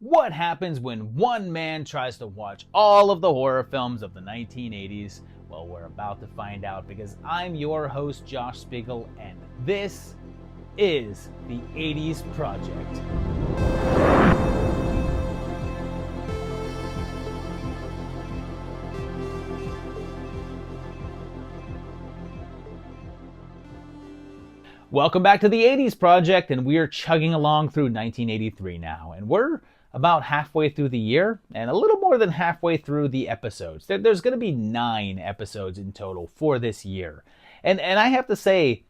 What happens when one man tries to watch all of the horror films of the 1980s? Well, we're about to find out because I'm your host, Josh Spiegel, and this is the 80s Project. Welcome back to the 80s Project, and we're chugging along through 1983 now, and we're about halfway through the year and a little more than halfway through the episodes. There's going to be 9 episodes in total for this year. And I have to say,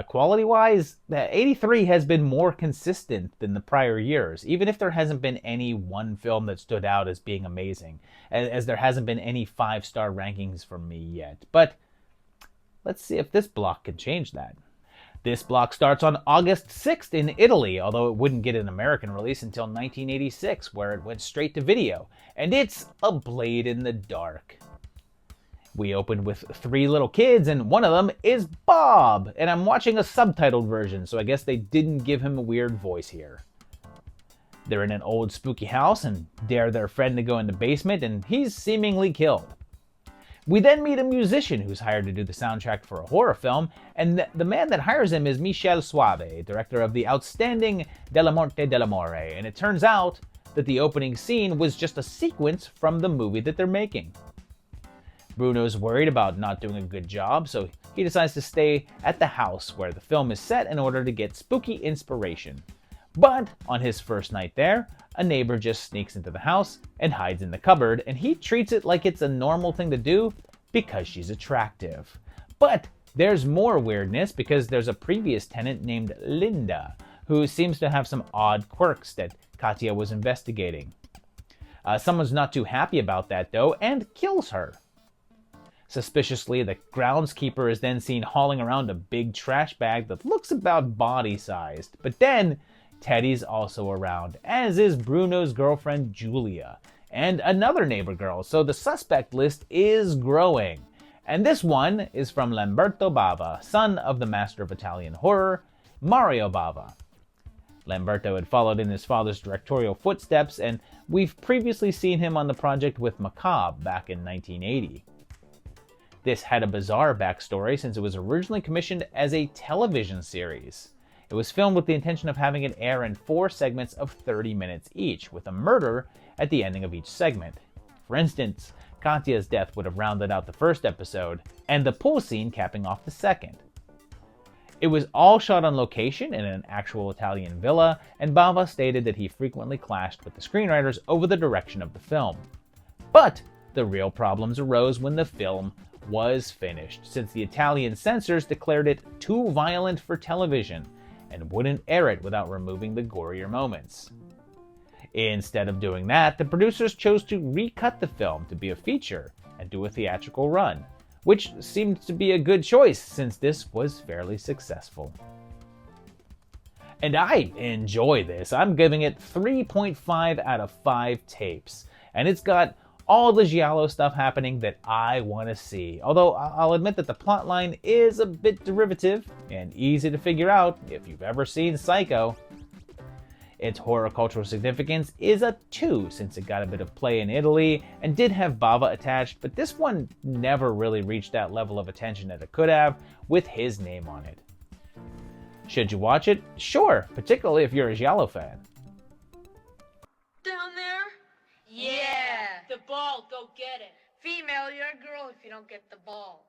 quality-wise, 83 has been more consistent than the prior years, even if there hasn't been any one film that stood out as being amazing, as there hasn't been any 5-star rankings from me yet. But let's see if this block can change that. This block starts on August 6th in Italy, although it wouldn't get an American release until 1986, where it went straight to video. And it's A Blade in the Dark. We opened with 3 little kids, and one of them is Bob. And I'm watching a subtitled version, so I guess they didn't give him a weird voice here. They're in an old spooky house and dare their friend to go in the basement, and he's seemingly killed. We then meet a musician who's hired to do the soundtrack for a horror film, and the man that hires him is Michel Soavi, director of the outstanding Della Morte dell'Amore, and it turns out that the opening scene was just a sequence from the movie that they're making. Bruno's worried about not doing a good job, so he decides to stay at the house where the film is set in order to get spooky inspiration. But on his first night there, a neighbor just sneaks into the house and hides in the cupboard, and he treats it like it's a normal thing to do because she's attractive. But there's more weirdness because there's a previous tenant named Linda who seems to have some odd quirks that Katya was investigating. Someone's not too happy about that though and kills her. Suspiciously, the groundskeeper is then seen hauling around a big trash bag that looks about body-sized, but then Teddy's also around, as is Bruno's girlfriend Julia, and another neighbor girl, so the suspect list is growing. And this one is from Lamberto Bava, son of the master of Italian horror, Mario Bava. Lamberto had followed in his father's directorial footsteps, and we've previously seen him on the project with Macabre back in 1980. This had a bizarre backstory since it was originally commissioned as a television series. It was filmed with the intention of having it air in 4 segments of 30 minutes each, with a murder at the ending of each segment. For instance, Katya's death would have rounded out the first episode, and the pool scene capping off the second. It was all shot on location in an actual Italian villa, and Bava stated that he frequently clashed with the screenwriters over the direction of the film. But the real problems arose when the film was finished, since the Italian censors declared it too violent for television, and wouldn't air it without removing the gorier moments. Instead of doing that, the producers chose to recut the film to be a feature and do a theatrical run, which seemed to be a good choice since this was fairly successful. And I enjoy this. I'm giving it 3.5 out of 5 tapes, and it's got all the giallo stuff happening that I want to see. Although I'll admit that the plotline is a bit derivative and easy to figure out if you've ever seen Psycho. Its horror cultural significance is a 2 since it got a bit of play in Italy and did have Bava attached, but this one never really reached that level of attention that it could have with his name on it. Should you watch it? Sure, particularly if you're a giallo fan. Down there? Yeah. The ball, go get it. Female, you're a girl if you don't get the ball.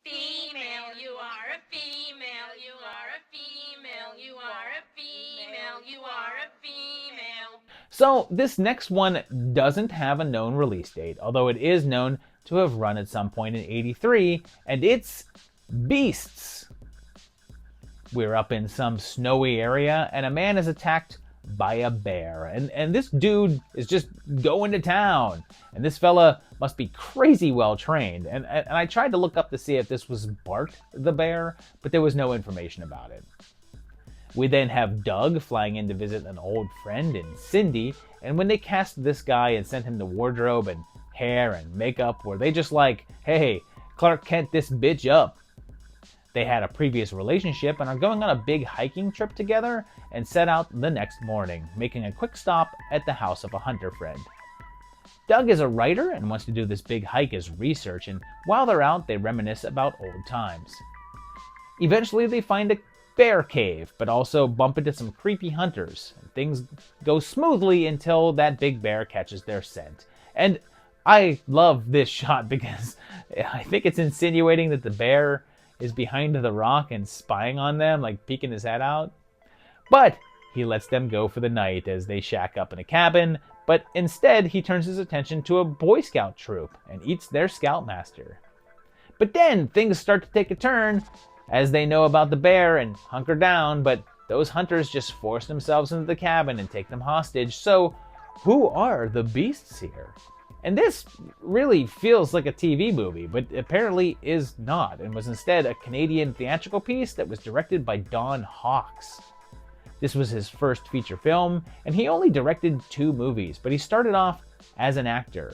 Female, you are a female, you are a female, you are a female, you are a female. So this next one doesn't have a known release date, although it is known to have run at some point in 83, and it's Beasts. We're up in some snowy area, and a man is attacked by a bear, and this dude is just going to town, and this fella must be crazy well trained, and I tried to look up to see if this was Bart the bear, but there was no information about it. We then have Doug flying in to visit an old friend in Cindy, and when they cast this guy and sent him the wardrobe and hair and makeup, were they just like, hey, Clark Kent this bitch up? They had a previous relationship and are going on a big hiking trip together and set out the next morning, making a quick stop at the house of a hunter friend. Doug is a writer and wants to do this big hike as research, and while they're out, they reminisce about old times. Eventually, they find a bear cave, but also bump into some creepy hunters. Things go smoothly until that big bear catches their scent. And I love this shot because I think it's insinuating that the bear is behind the rock and spying on them, like peeking his head out. But he lets them go for the night as they shack up in a cabin, but instead he turns his attention to a Boy Scout troop and eats their scoutmaster. But then things start to take a turn as they know about the bear and hunker down, but those hunters just force themselves into the cabin and take them hostage. So who are the beasts here? And this really feels like a TV movie, but apparently is not, and was instead a Canadian theatrical piece that was directed by Don Hawkes. This was his first feature film, and he only directed 2 movies, but he started off as an actor.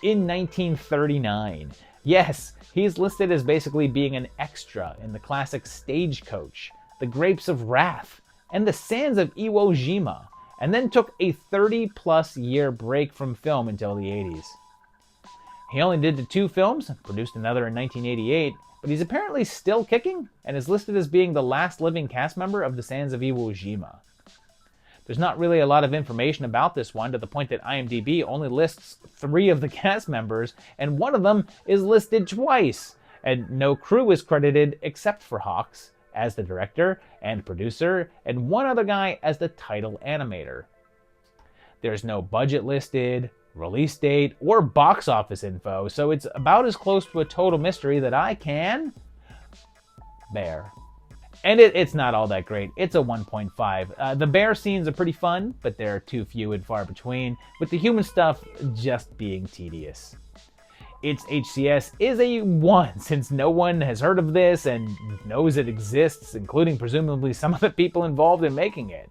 In 1939, yes, he's listed as basically being an extra in the classic Stagecoach, The Grapes of Wrath, and The Sands of Iwo Jima, and then took a 30-plus year break from film until the 80s. He only did the 2 films, produced another in 1988, but he's apparently still kicking and is listed as being the last living cast member of The Sands of Iwo Jima. There's not really a lot of information about this one, to the point that IMDb only lists 3 of the cast members, and one of them is listed twice, and no crew is credited except for Hawkes as the director and producer, and one other guy as the title animator. There's no budget listed, release date, or box office info, so it's about as close to a total mystery that I can bear. And it's not all that great. It's a 1.5. The bear scenes are pretty fun, but they're too few and far between, with the human stuff just being tedious. Its HCS is a 1, since no one has heard of this and knows it exists, including presumably some of the people involved in making it.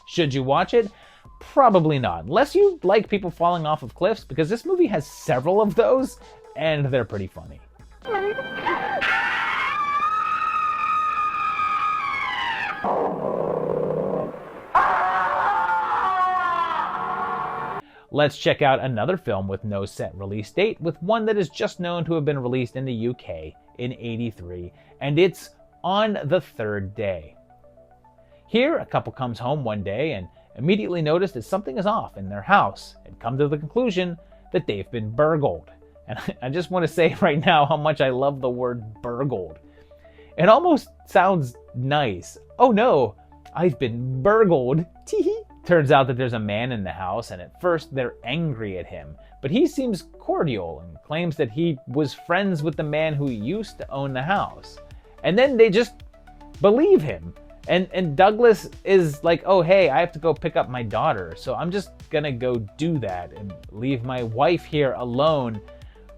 Should you watch it? Probably not, unless you like people falling off of cliffs, because this movie has several of those, and they're pretty funny. Let's check out another film with no set release date, with one that is just known to have been released in the UK in '83, and it's On the Third Day. Here, a couple comes home one day and immediately notice that something is off in their house, and come to the conclusion that they've been burgled. And I just want to say right now how much I love the word burgled. It almost sounds nice. Oh no, I've been burgled. Tee-hee. Turns out that there's a man in the house, and at first they're angry at him, but he seems cordial and claims that he was friends with the man who used to own the house. And then they just believe him. And Douglas is like, oh hey, I have to go pick up my daughter, so I'm just gonna go do that and leave my wife here alone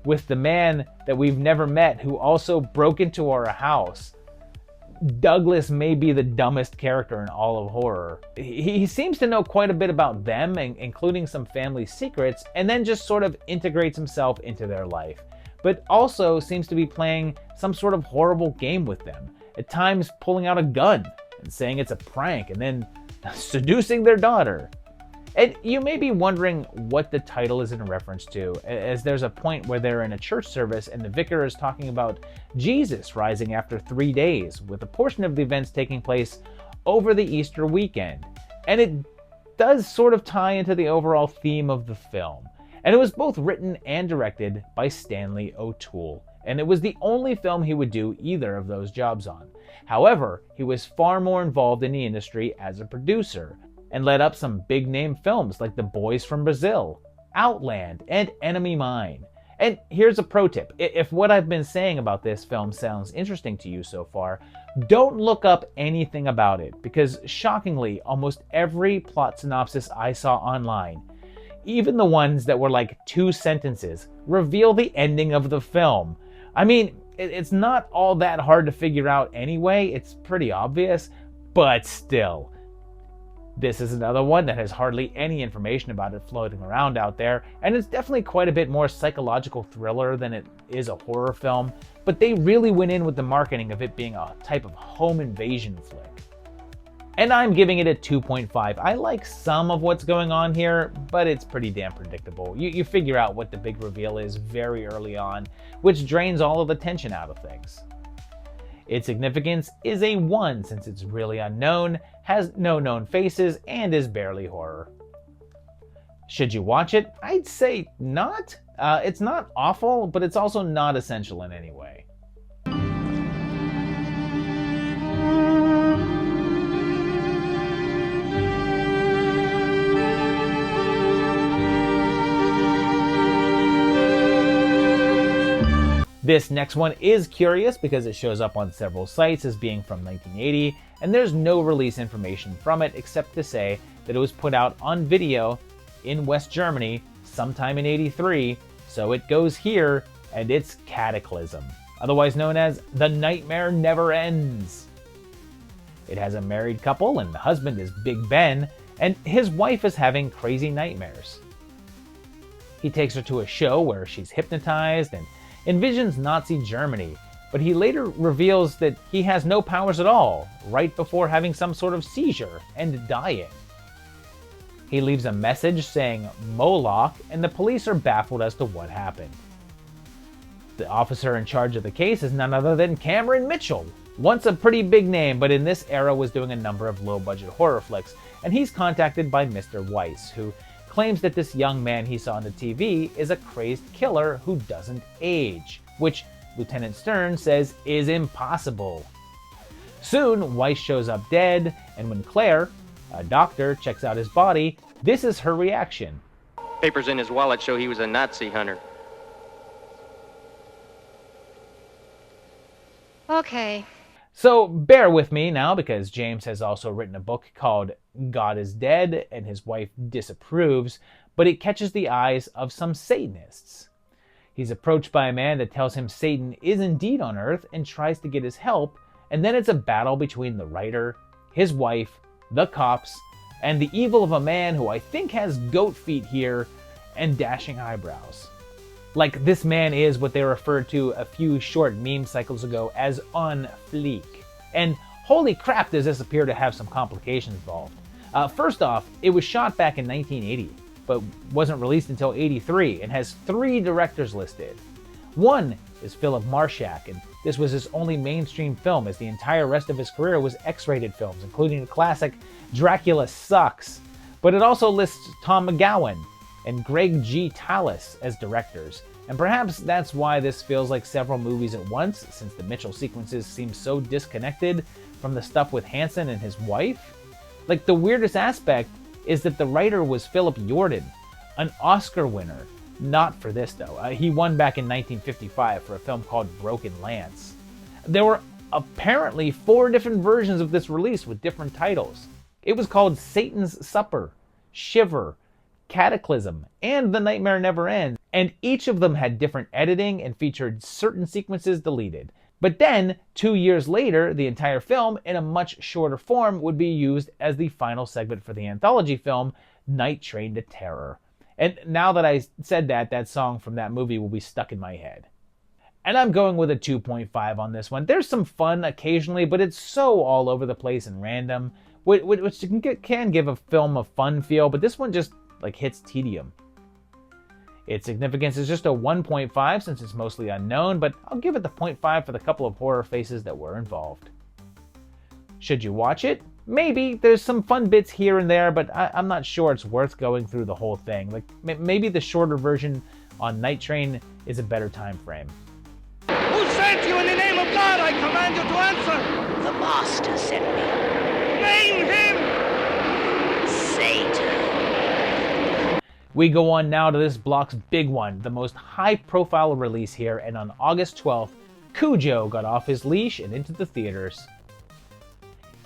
with the man that we've never met who also broke into our house. Douglas may be the dumbest character in all of horror. He seems to know quite a bit about them, including some family secrets, and then just sort of integrates himself into their life, but also seems to be playing some sort of horrible game with them, at times pulling out a gun and saying it's a prank, and then seducing their daughter. And you may be wondering what the title is in reference to, as there's a point where they're in a church service and the vicar is talking about Jesus rising after 3 days, with a portion of the events taking place over the Easter weekend. And it does sort of tie into the overall theme of the film. And it was both written and directed by Stanley O'Toole, and it was the only film he would do either of those jobs on. However, he was far more involved in the industry as a producer, and led up some big-name films like The Boys from Brazil, Outland, and Enemy Mine. And here's a pro tip. If what I've been saying about this film sounds interesting to you so far, don't look up anything about it, because shockingly, almost every plot synopsis I saw online, even the ones that were like 2 sentences, reveal the ending of the film. I mean, it's not all that hard to figure out anyway, it's pretty obvious, but still. This is another one that has hardly any information about it floating around out there, and it's definitely quite a bit more psychological thriller than it is a horror film, but they really went in with the marketing of it being a type of home invasion flick. And I'm giving it a 2.5. I like some of what's going on here, but it's pretty damn predictable. You figure out what the big reveal is very early on, which drains all of the tension out of things. Its significance is a 1 since it's really unknown, has no known faces, and is barely horror. Should you watch it? I'd say not. It's not awful, but it's also not essential in any way. This next one is curious because it shows up on several sites as being from 1980, and there's no release information from it except to say that it was put out on video in West Germany sometime in '83, so it goes here, and it's Cataclysm, otherwise known as The Nightmare Never Ends. It has a married couple, and the husband is Big Ben, and his wife is having crazy nightmares. He takes her to a show where she's hypnotized and envisions Nazi Germany, but he later reveals that he has no powers at all, right before having some sort of seizure and dying. He leaves a message saying Moloch, and the police are baffled as to what happened. The officer in charge of the case is none other than Cameron Mitchell, once a pretty big name, but in this era was doing a number of low-budget horror flicks, and he's contacted by Mr. Weiss, who claims that this young man he saw on the TV is a crazed killer who doesn't age, which Lieutenant Stern says is impossible. Soon, Weiss shows up dead, and when Claire, a doctor, checks out his body, this is her reaction. Papers in his wallet show he was a Nazi hunter. Okay. So bear with me now, because James has also written a book called God is Dead, and his wife disapproves, but it catches the eyes of some Satanists. He's approached by a man that tells him Satan is indeed on Earth and tries to get his help, and then it's a battle between the writer, his wife, the cops, and the evil of a man who I think has goat feet here and dashing eyebrows. Like, this man is what they referred to a few short meme cycles ago as on fleek. And holy crap, does this appear to have some complications involved. First off, it was shot back in 1980, but wasn't released until '83 and has 3 directors listed. One is Philip Marshak, and this was his only mainstream film, as the entire rest of his career was X-rated films, including the classic Dracula Sucks. But it also lists Tom McGowan and Greg G. Tallis as directors, and perhaps that's why this feels like several movies at once, since the Mitchell sequences seem so disconnected from the stuff with Hansen and his wife. Like, the weirdest aspect is that the writer was Philip Yordan, an Oscar winner. Not for this, though. He won back in 1955 for a film called Broken Lance. There were apparently 4 different versions of this release with different titles. It was called Satan's Supper, Shiver, Cataclysm, and The Nightmare Never Ends, and each of them had different editing and featured certain sequences deleted. But then, 2 years later, the entire film, in a much shorter form, would be used as the final segment for the anthology film, Night Train to Terror. And now that I said that, that song from that movie will be stuck in my head. And I'm going with a 2.5 on this one. There's some fun occasionally, but it's so all over the place and random, which can give a film a fun feel, but this one just hits tedium. Its significance is just a 1.5 since it's mostly unknown, but I'll give it the 0.5 for the couple of horror faces that were involved. Should you watch it? Maybe. There's some fun bits here and there, but I'm not sure it's worth going through the whole thing. Maybe the shorter version on Night Train is a better time frame. Who sent you? In the name of God, I command you to answer. The Master sent me. Name him. Zeder. We go on now to this block's big one, the most high-profile release here, and on August 12th, Cujo got off his leash and into the theaters.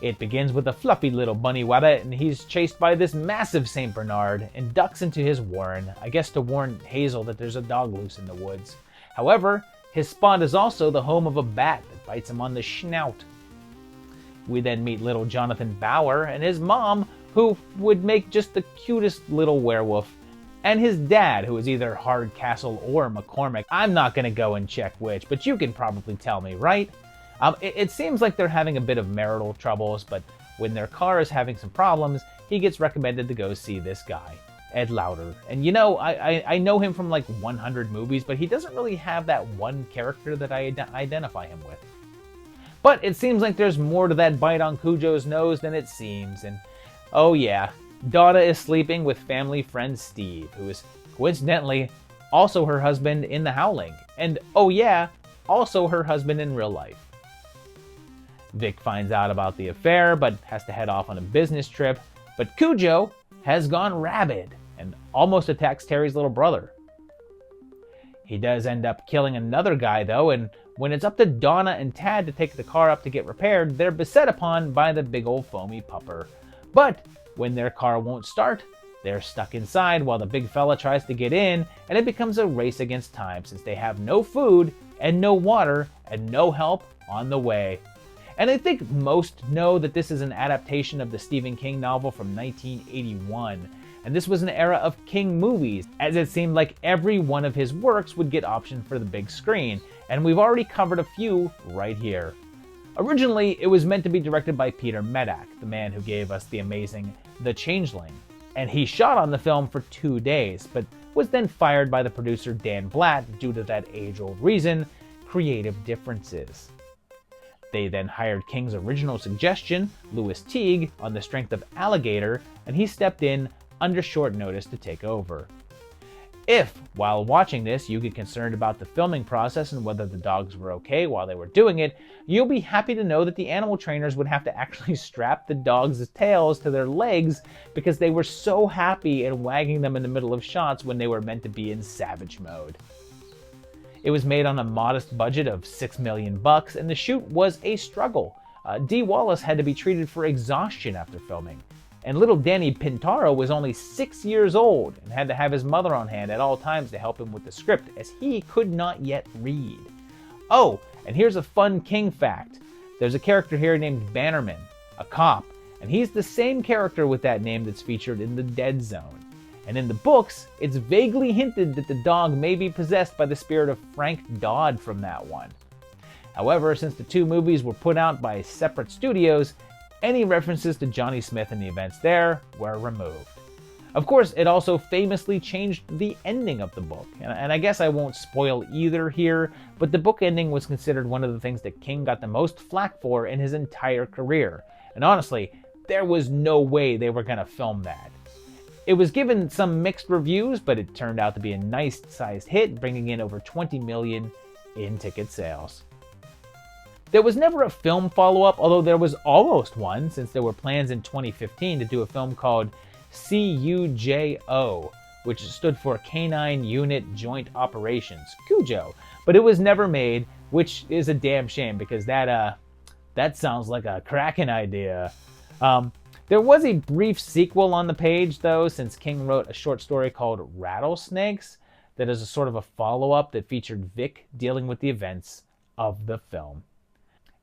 It begins with a fluffy little bunny wabbit, and he's chased by this massive St. Bernard and ducks into his warren, I guess to warn Hazel that there's a dog loose in the woods. However, his spot is also the home of a bat that bites him on the snout. We then meet little Jonathan Bauer and his mom, who would make just the cutest little werewolf, and his dad, who is either Hardcastle or McCormick. I'm not going to go and check which, but you can probably tell me, right? It seems like they're having a bit of marital troubles, but when their car is having some problems, he gets recommended to go see this guy, Ed Lauter. And you know, I know him from like 100 movies, but he doesn't really have that one character that I identify him with. But it seems like there's more to that bite on Cujo's nose than it seems, and oh yeah, Donna is sleeping with family friend Steve, who is coincidentally also her husband in The Howling, and oh yeah, also her husband in real life. Vic finds out about the affair, but has to head off on a business trip, but Cujo has gone rabid and almost attacks Terry's little brother. He does end up killing another guy though, and when it's up to Donna and Tad to take the car up to get repaired, they're beset upon by the big old foamy pupper. But when their car won't start, they're stuck inside while the big fella tries to get in, and it becomes a race against time since they have no food and no water and no help on the way. And I think most know that this is an adaptation of the Stephen King novel from 1981. And this was an era of King movies, as it seemed like every one of his works would get optioned for the big screen, and we've already covered a few right here. Originally, it was meant to be directed by Peter Medak, the man who gave us the amazing The Changeling, and he shot on the film for 2 days, but was then fired by the producer Dan Blatt due to that age-old reason, creative differences. They then hired King's original suggestion, Louis Teague, on the strength of Alligator, and he stepped in under short notice to take over. If, while watching this, you get concerned about the filming process and whether the dogs were okay while they were doing it, you'll be happy to know that the animal trainers would have to actually strap the dogs' tails to their legs because they were so happy and wagging them in the middle of shots when they were meant to be in savage mode. It was made on a modest budget of $6 million, and the shoot was a struggle. Dee Wallace had to be treated for exhaustion after filming, and little Danny Pintaro was only 6 years old and had to have his mother on hand at all times to help him with the script, as he could not yet read. Oh, and here's a fun King fact. There's a character here named Bannerman, a cop, and he's the same character with that name that's featured in The Dead Zone. And in the books, it's vaguely hinted that the dog may be possessed by the spirit of Frank Dodd from that one. However, since the two movies were put out by separate studios, any references to Johnny Smith and the events there were removed. Of course, it also famously changed the ending of the book, and I guess I won't spoil either here, but the book ending was considered one of the things that King got the most flack for in his entire career. And honestly, there was no way they were going to film that. It was given some mixed reviews, but it turned out to be a nice-sized hit, bringing in over $20 million in ticket sales. There was never a film follow-up, although there was almost one, since there were plans in 2015 to do a film called CUJO, which stood for Canine Unit Joint Operations, Cujo, but it was never made, which is a damn shame because that sounds like a cracking idea. There was a brief sequel on the page, though, since King wrote a short story called Rattlesnakes that is a sort of a follow-up that featured Vic dealing with the events of the film.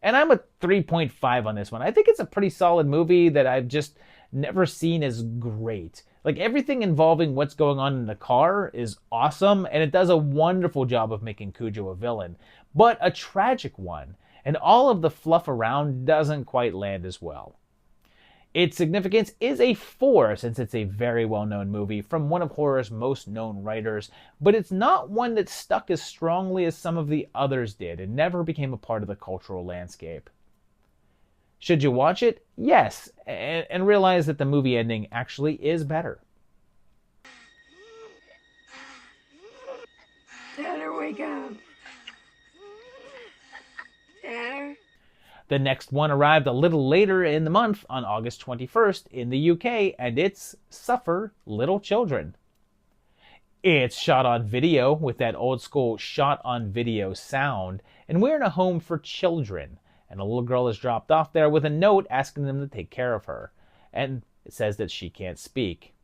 And I'm a 3.5 on this one. I think it's a pretty solid movie that I've just never seen as great. Like, everything involving what's going on in the car is awesome, and it does a wonderful job of making Cujo a villain, but a tragic one, and all of the fluff around doesn't quite land as well. Its significance is a 4, since it's a very well-known movie from one of horror's most known writers, but it's not one that stuck as strongly as some of the others did and never became a part of the cultural landscape. Should you watch it? Yes, and realize that the movie ending actually is better. Zeder, wake up. Zeder. The next one arrived a little later in the month on August 21st in the UK, and it's Suffer Little Children. It's shot on video with that old school shot on video sound, and we're in a home for children, and a little girl is dropped off there with a note asking them to take care of her, and it says that she can't speak.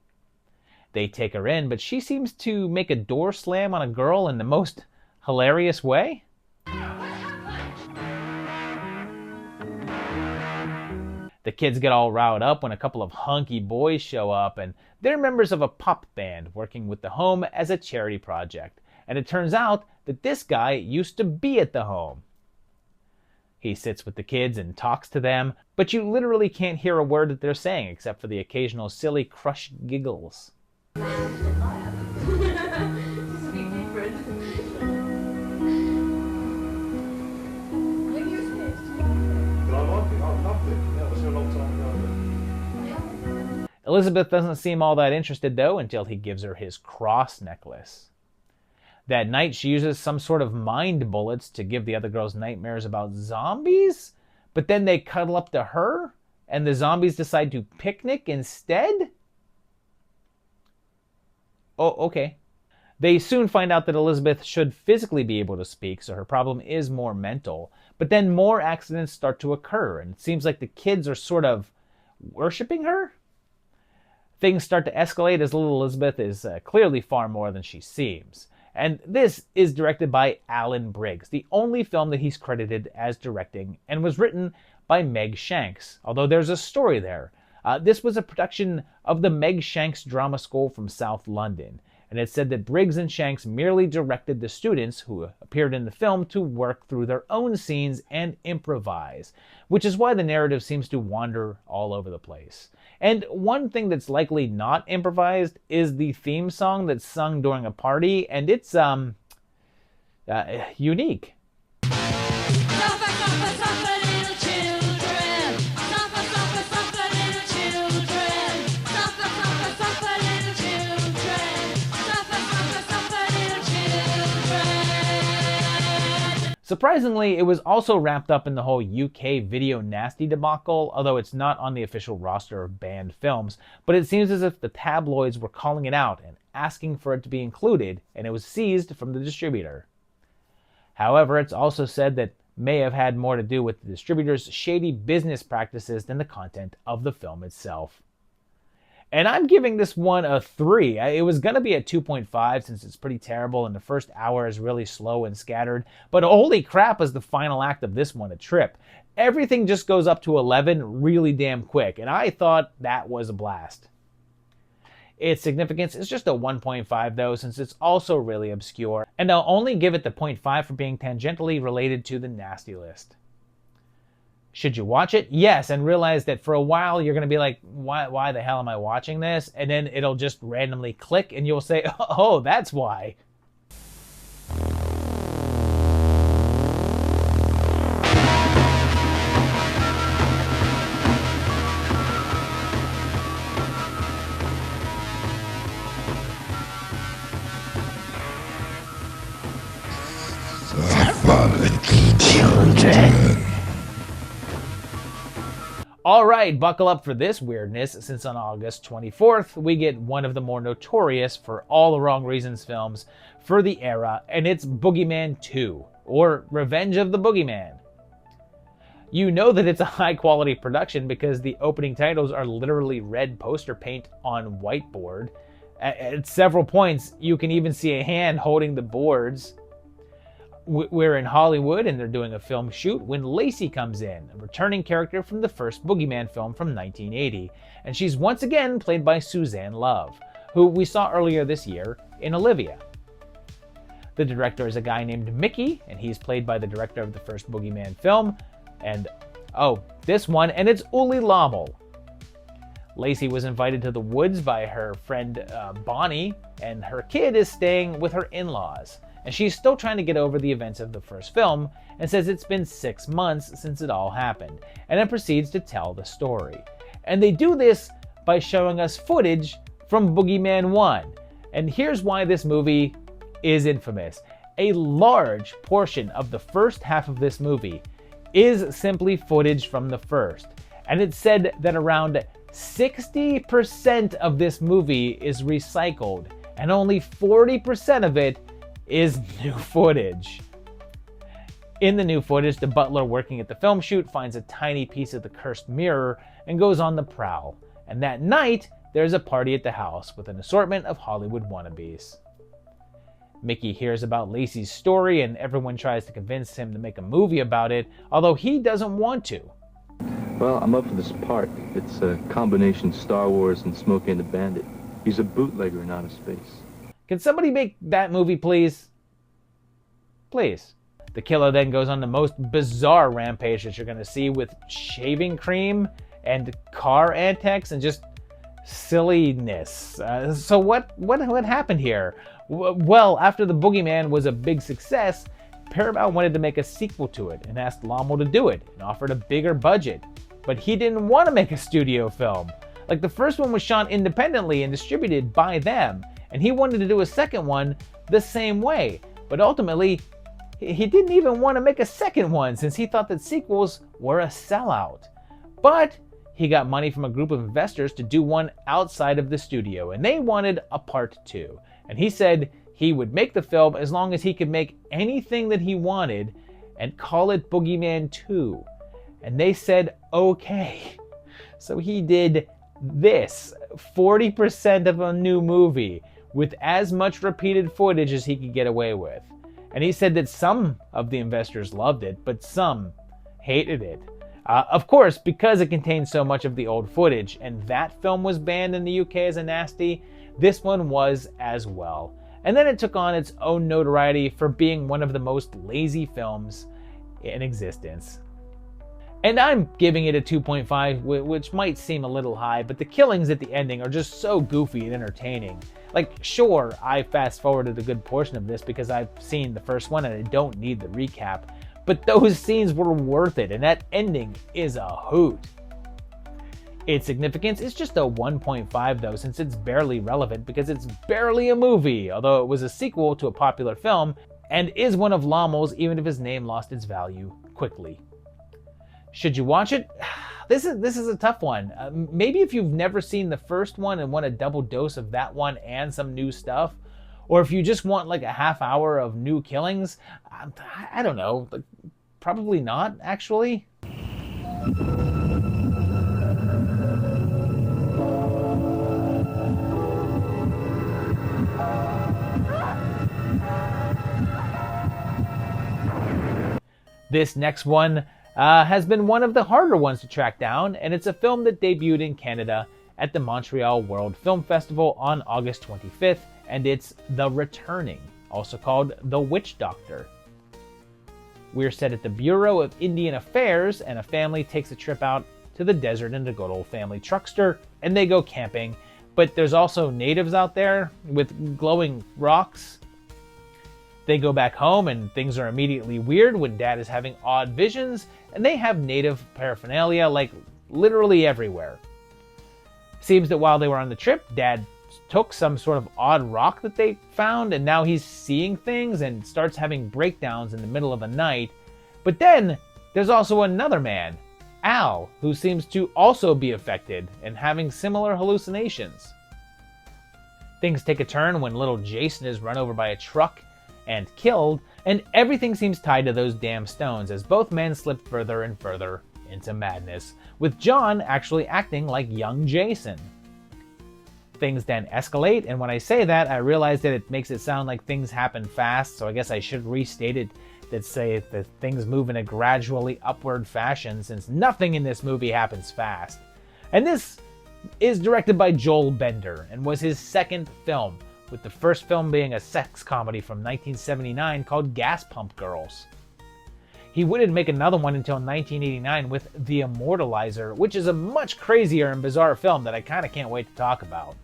They take her in, but she seems to make a door slam on a girl in the most hilarious way. The kids get all riled up when a couple of hunky boys show up, and they're members of a pop band working with the home as a charity project. And it turns out that this guy used to be at the home. He sits with the kids and talks to them, but you literally can't hear a word that they're saying except for the occasional silly crushed giggles. Elizabeth doesn't seem all that interested, though, until he gives her his cross necklace. That night, she uses some sort of mind bullets to give the other girls nightmares about zombies, but then they cuddle up to her, and the zombies decide to picnic instead? Oh, okay. They soon find out that Elizabeth should physically be able to speak, so her problem is more mental. But then more accidents start to occur, and it seems like the kids are sort of worshipping her? Things start to escalate as little Elizabeth is clearly far more than she seems. And this is directed by Alan Briggs, the only film that he's credited as directing, and was written by Meg Shanks, although there's a story there. This was a production of the Meg Shanks Drama School from South London, and it said that Briggs and Shanks merely directed the students who appeared in the film to work through their own scenes and improvise, which is why the narrative seems to wander all over the place. And one thing that's likely not improvised is the theme song that's sung during a party, and it's unique. Suffer, suffer, suffer, little children. Suffer, suffer, suffer, little children. Suffer, suffer, suffer, little children. Suffer, suffer, suffer, little children. Surprisingly, it was also wrapped up in the whole UK video nasty debacle, although it's not on the official roster of banned films, but it seems as if the tabloids were calling it out and asking for it to be included, and it was seized from the distributor. However, it's also said that may have had more to do with the distributor's shady business practices than the content of the film itself. And I'm giving this one a 3. It was going to be a 2.5 since it's pretty terrible and the first hour is really slow and scattered, but holy crap is the final act of this one a trip. Everything just goes up to 11 really damn quick, and I thought that was a blast. Its significance is just a 1.5 though, since it's also really obscure, and I'll only give it the 0.5 for being tangentially related to the nasty list. Should you watch it? Yes, and realize that for a while you're going to be like, why the hell am I watching this? And then it'll just randomly click and you'll say, oh, that's why. Alright, buckle up for this weirdness, since on August 24th, we get one of the more notorious for all the wrong reasons films for the era, and it's Boogeyman 2, or Revenge of the Boogeyman. You know that it's a high-quality production because the opening titles are literally red poster paint on whiteboard. At several points, you can even see a hand holding the boards. We're in Hollywood and they're doing a film shoot when Lacey comes in, a returning character from the first Boogeyman film from 1980, and she's once again played by Suzanne Love, who we saw earlier this year in Olivia. The director is a guy named Mickey, and he's played by the director of the first Boogeyman film, and this one, and it's Uli Lommel. Lacey was invited to the woods by her friend Bonnie, and her kid is staying with her in-laws. And she's still trying to get over the events of the first film and says it's been 6 months since it all happened, and then proceeds to tell the story. And they do this by showing us footage from Boogeyman 1. And here's why this movie is infamous. A large portion of the first half of this movie is simply footage from the first. And it's said that around 60% of this movie is recycled, and only 40% of it is new footage. In the new footage, the butler working at the film shoot finds a tiny piece of the cursed mirror and goes on the prowl. And that night, there's a party at the house with an assortment of Hollywood wannabes. Mickey hears about Lacey's story and everyone tries to convince him to make a movie about it, although he doesn't want to. Well, I'm up for this part. It's a combination Star Wars and Smokey and the Bandit. He's a bootlegger in outer space. Can somebody make that movie, please? Please. The killer then goes on the most bizarre rampage that you're going to see, with shaving cream and car antics and just silliness. So what happened here? Well, after The Boogeyman was a big success, Paramount wanted to make a sequel to it and asked Lommel to do it and offered a bigger budget. But he didn't want to make a studio film. Like, the first one was shot independently and distributed by them, and he wanted to do a second one the same way. But ultimately, he didn't even want to make a second one since he thought that sequels were a sellout. But he got money from a group of investors to do one outside of the studio, and they wanted a part 2. And he said he would make the film as long as he could make anything that he wanted and call it Boogeyman 2. And they said okay. So he did this, 40% of a new movie, with as much repeated footage as he could get away with. And he said that some of the investors loved it, but some hated it. Of course, because it contained so much of the old footage, and that film was banned in the UK as a nasty, this one was as well. And then it took on its own notoriety for being one of the most lazy films in existence. And I'm giving it a 2.5, which might seem a little high, but the killings at the ending are just so goofy and entertaining. Like, sure, I fast forwarded a good portion of this because I've seen the first one and I don't need the recap, but those scenes were worth it, and that ending is a hoot. Its significance is just a 1.5 though, since it's barely relevant because it's barely a movie, although it was a sequel to a popular film and is one of Lommel's, even if his name lost its value quickly. Should you watch it? This is a tough one. Maybe if you've never seen the first one and want a double dose of that one and some new stuff, or if you just want like a half hour of new killings, I don't know. Probably not, actually. This next one has been one of the harder ones to track down, and it's a film that debuted in Canada at the Montreal World Film Festival on August 25th, and it's The Returning, also called The Witch Doctor. We're set at the Bureau of Indian Affairs, and a family takes a trip out to the desert in a good old family truckster, and they go camping, but there's also natives out there with glowing rocks. They go back home and things are immediately weird when Dad is having odd visions, and they have native paraphernalia like literally everywhere. Seems that while they were on the trip, Dad took some sort of odd rock that they found, and now he's seeing things and starts having breakdowns in the middle of the night. But then there's also another man, Al, who seems to also be affected and having similar hallucinations. Things take a turn when little Jason is run over by a truck and killed, and everything seems tied to those damn stones as both men slip further and further into madness, with John actually acting like young Jason. Things then escalate, and when I say that, I realize that it makes it sound like things happen fast, so I guess I should restate it that say that things move in a gradually upward fashion, since nothing in this movie happens fast. And this is directed by Joel Bender and was his second film, with the first film being a sex comedy from 1979 called Gas Pump Girls. He wouldn't make another one until 1989 with The Immortalizer, which is a much crazier and bizarre film that I kind of can't wait to talk about.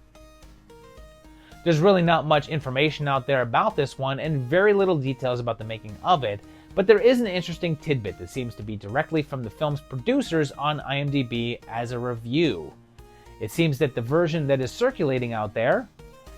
There's really not much information out there about this one and very little details about the making of it, but there is an interesting tidbit that seems to be directly from the film's producers on IMDb as a review. It seems that the version that is circulating out there,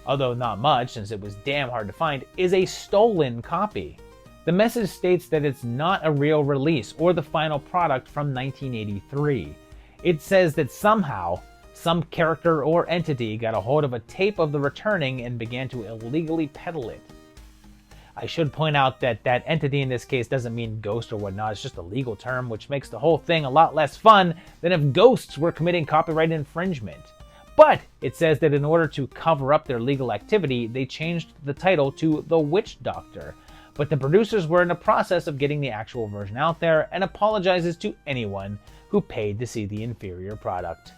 although not much since it was damn hard to find, is a stolen copy. The message states that it's not a real release or the final product from 1983. It says that somehow, some character or entity got a hold of a tape of The Returning and began to illegally peddle it. I should point out that that entity in this case doesn't mean ghost or whatnot, it's just a legal term, which makes the whole thing a lot less fun than if ghosts were committing copyright infringement. But it says that in order to cover up their legal activity, they changed the title to The Witch Doctor. But the producers were in the process of getting the actual version out there and apologizes to anyone who paid to see the inferior product.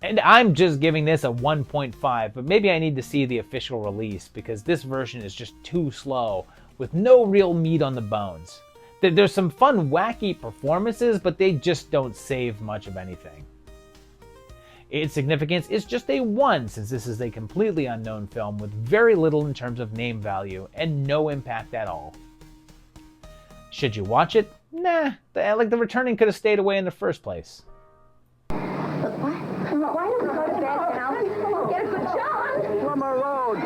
And I'm just giving this a 1.5, but maybe I need to see the official release because this version is just too slow, with no real meat on the bones. There's some fun, wacky performances, but they just don't save much of anything. Its significance is just a 1, since this is a completely unknown film with very little in terms of name value and no impact at all. Should you watch it? Nah, the returning could have stayed away in the first place. Why don't we go to bed now? Get a good job. From our road.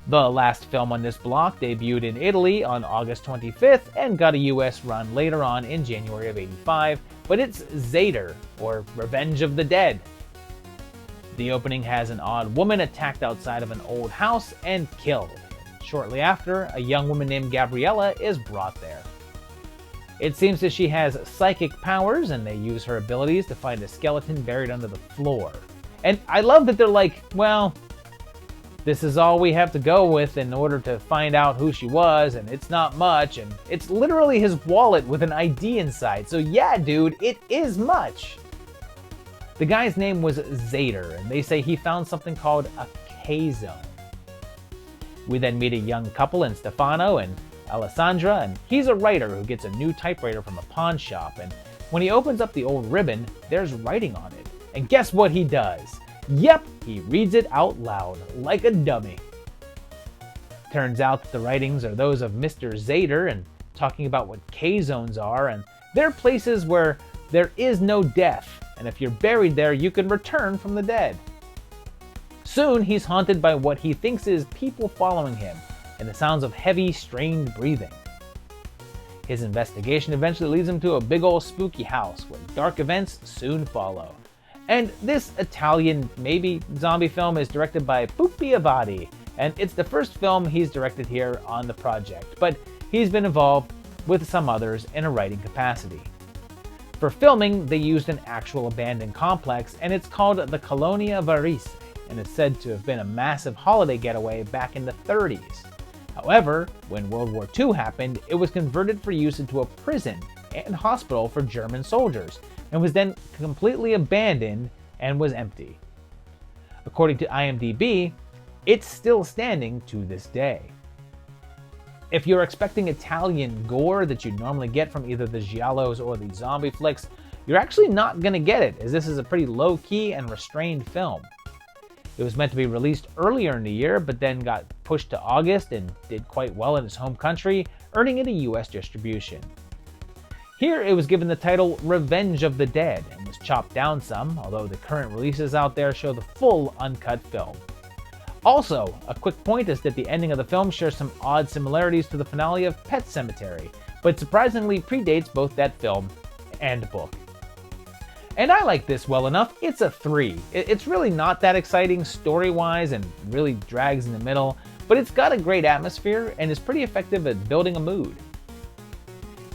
The last film on this block debuted in Italy on August 25th and got a US run later on in January of '85, but it's Zeder, or Revenge of the Dead. The opening has an odd woman attacked outside of an old house and killed. Shortly after, a young woman named Gabriella is brought there. It seems that she has psychic powers, and they use her abilities to find a skeleton buried under the floor. And I love that they're like, well, this is all we have to go with in order to find out who she was, and it's not much, and it's literally his wallet with an ID inside, so yeah, dude, it is much. The guy's name was Zeder, and they say he found something called a K-zone. We then meet a young couple in Stefano and Alessandra, and he's a writer who gets a new typewriter from a pawn shop, and when he opens up the old ribbon, there's writing on it. And guess what he does? Yep, he reads it out loud, like a dummy. Turns out that the writings are those of Mr. Zeder, and talking about what K-zones are, and they're places where there is no death, and if you're buried there, you can return from the dead. Soon, he's haunted by what he thinks is people following him, and the sounds of heavy, strained breathing. His investigation eventually leads him to a big old spooky house, where dark events soon follow. And this Italian, maybe zombie film is directed by Pupi Avati, and it's the first film he's directed here on the project, but he's been involved with some others in a writing capacity. For filming, they used an actual abandoned complex, and it's called the Colonia Varese, and is said to have been a massive holiday getaway back in the 30s. However, when World War II happened, it was converted for use into a prison and hospital for German soldiers, and was then completely abandoned and was empty. According to IMDb, it's still standing to this day. If you're expecting Italian gore that you'd normally get from either the giallos or the zombie flicks, you're actually not going to get it, as this is a pretty low-key and restrained film. It was meant to be released earlier in the year, but then got pushed to August and did quite well in its home country, earning it a US distribution. Here it was given the title Revenge of the Dead and was chopped down some, although the current releases out there show the full uncut film. Also, a quick point is that the ending of the film shares some odd similarities to the finale of Pet Sematary, but surprisingly predates both that film and book. And I like this well enough, it's a 3. It's really not that exciting story-wise and really drags in the middle, but it's got a great atmosphere and is pretty effective at building a mood.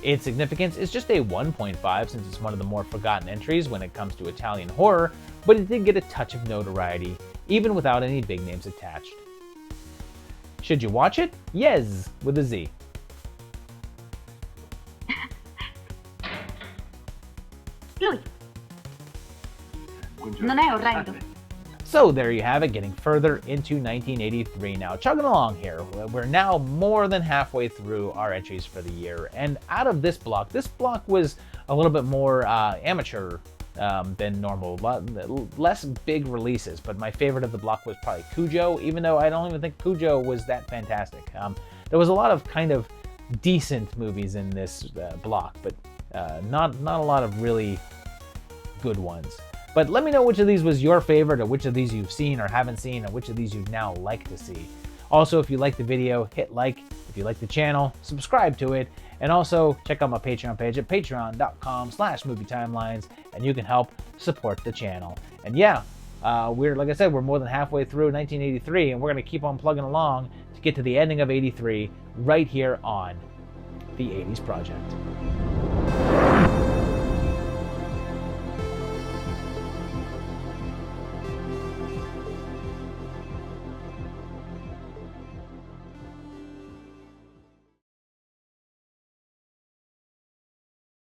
Its significance is just a 1.5 since it's one of the more forgotten entries when it comes to Italian horror, but it did get a touch of notoriety, even without any big names attached. Should you watch it? Yes, with a Z. Lui. Non è orrendo. So there you have it, getting further into 1983 now. Chugging along here, we're now more than halfway through our entries for the year. And out of this block was a little bit more amateur than normal, less big releases. But my favorite of the block was probably Cujo, even though I don't even think Cujo was that fantastic. There was a lot of kind of decent movies in this block, but not a lot of really good ones. But let me know which of these was your favorite, or which of these you've seen or haven't seen, or which of these you'd now like to see. Also, if you like the video, hit like. If you like the channel, subscribe to it. And also, check out my Patreon page at patreon.com/movietimelines, and you can help support the channel. And yeah, like I said, we're more than halfway through 1983, and we're going to keep on plugging along to get to the ending of 83 right here on the 80s Project.